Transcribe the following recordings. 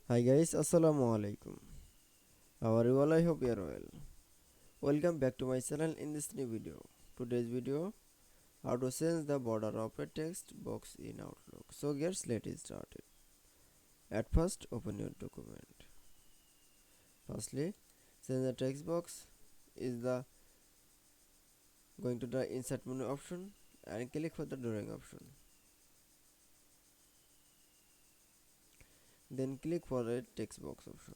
Hi guys, Assalamu Walaikum. How are you all? I hope you are well. Welcome back to my channel in this new video. Today's video, how to change the border of a text box in Outlook. So let's get it started. At first, open your document. Firstly, change the text box is the going to the insert menu option and click for the drawing option. Then click for a text box option.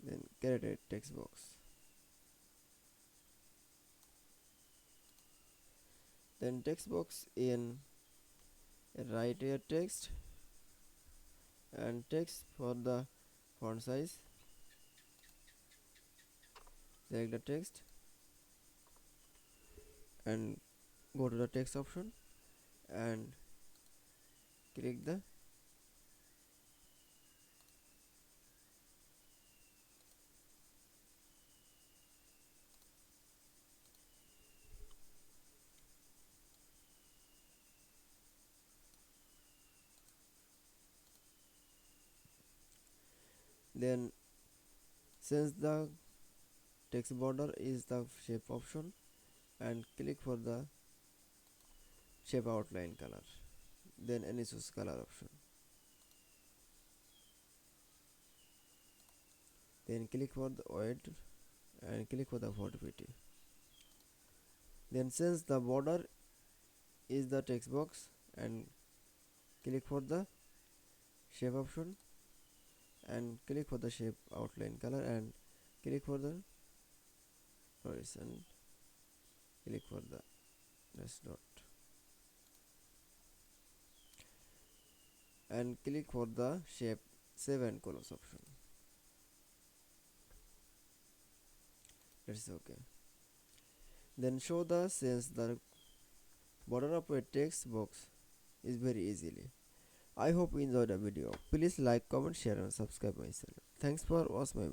Then create a text box. Then text box in write your text and text for the font size. Select the text and go to the text option and click the then since the text border is the shape option and click for the shape outline color, then any choose color option, then click for the weight and click for the 40 then since the border is the text box and click for the shape option and click for the shape outline color and click for the horizon, click for the next dot and click for the shape save and close option. That's okay. Then show the sense the border of a text box is very easily. I hope you enjoyed the video. Please like, comment, share and subscribe my channel. Thanks for watching my video.